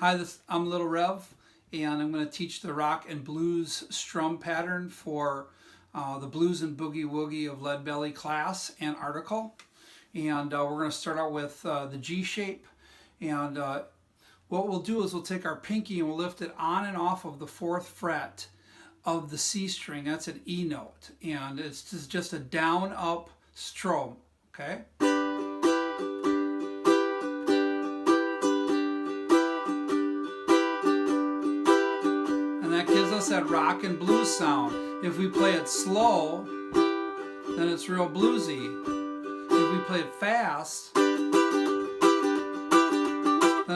Hi, I'm Little Rev, and I'm going to teach the rock and blues strum pattern for the Blues and Boogie Woogie of Lead Belly class and article. And we're going to start out with the G shape. And what we'll do is we'll take our pinky and we'll lift it on and off of the 4th fret of the C string. That's an E note. And it's just a down-up strum, okay? That gives us that rock and blues sound. If we play it slow, then it's real bluesy. If we play it fast, then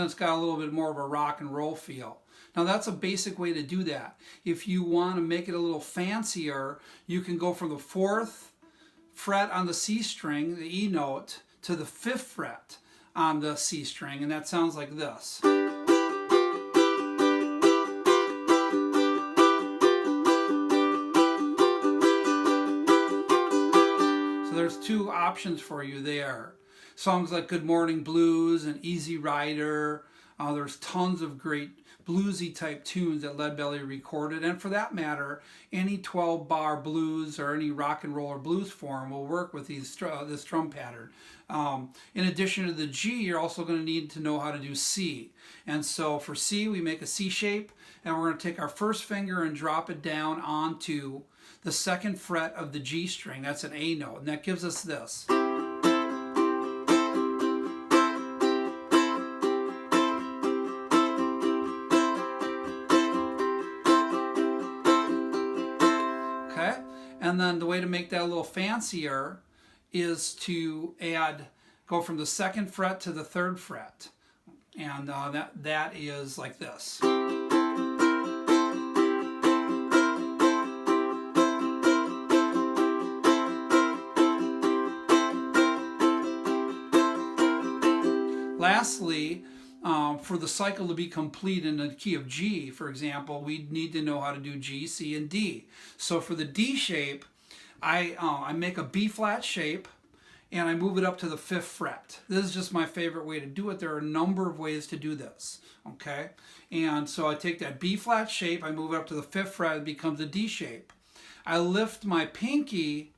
it's got a little bit more of a rock and roll feel. Now that's a basic way to do that. If you want to make it a little fancier, you can go from the 4th fret on the C string, the E note, to the 5th fret on the C string, and that sounds like this. There's 2 options for you there. Songs like Good Morning Blues and Easy Rider. There's tons of great bluesy type tunes that Lead Belly recorded. And for that matter, any 12-bar blues or any rock and roll or blues form will work with this drum pattern. In addition to the G, you're also going to need to know how to do C. And so for C, we make a C shape. And we're going to take our first finger and drop it down onto the 2nd fret of the G string. That's an A note, and that gives us this. Okay, and then the way to make that a little fancier is to go from the 2nd fret to the 3rd fret, and that is like this. Lastly, for the cycle to be complete in the key of G, for example, we need to know how to do G, C, and D. So for the D shape, I make a B flat shape and I move it up to the 5th fret. This is just my favorite way to do it. There are a number of ways to do this, okay? And so I take that B flat shape, I move it up to the 5th fret, it becomes a D shape. I lift my pinky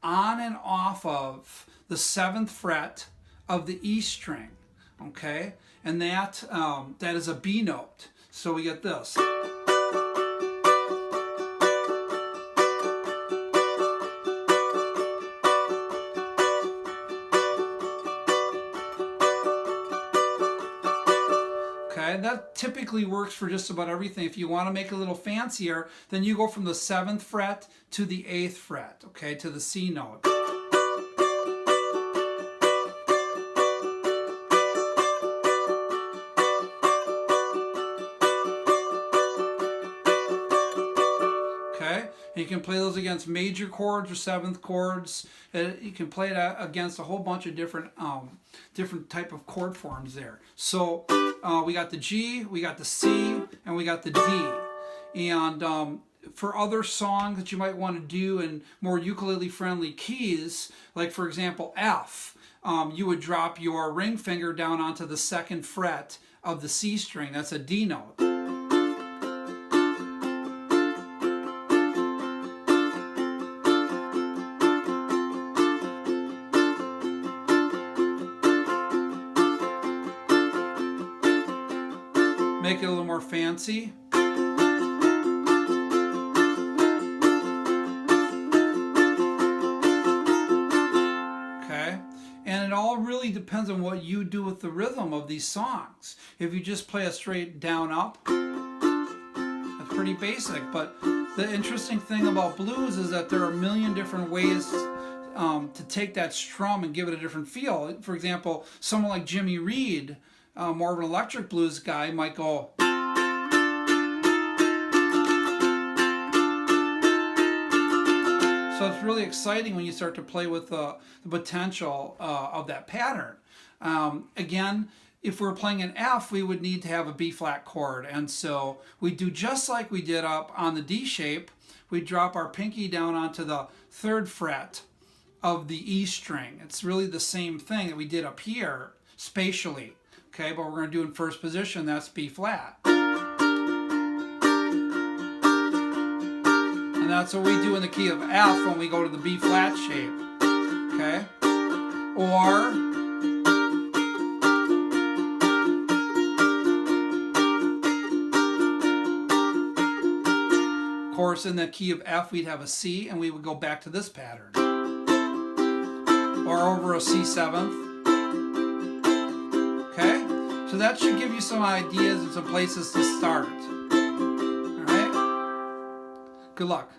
on and off of the 7th fret of the E string. Okay, and that is a B note. So we get this. Okay, that typically works for just about everything. If you want to make it a little fancier, then you go from the 7th fret to the 8th fret, okay, to the C note. You can play those against major chords or 7th chords. You can play it against a whole bunch of different type of chord forms there. So we got the G, we got the C, and we got the D. And for other songs that you might want to do in more ukulele-friendly keys, like for example F, you would drop your ring finger down onto the 2nd fret of the C string. That's a D note. Make it a little more fancy. Okay, and it all really depends on what you do with the rhythm of these songs. If you just play a straight down up, that's pretty basic. But the interesting thing about blues is that there are a million different ways to take that strum and give it a different feel. For example, someone like Jimmy Reed, more of an electric blues guy, might go. So it's really exciting when you start to play with the potential of that pattern. Again, if we're playing an F, we would need to have a B flat chord. And so we do just like we did up on the D shape. We drop our pinky down onto the 3rd fret of the E string. It's really the same thing that we did up here spatially. Okay, but we're going to do in first position, that's B flat. And that's what we do in the key of F when we go to the B flat shape. Okay? Or of course, in the key of F, we'd have a C, and we would go back to this pattern. Or over a C7th. Okay? So that should give you some ideas and some places to start. All right? Good luck.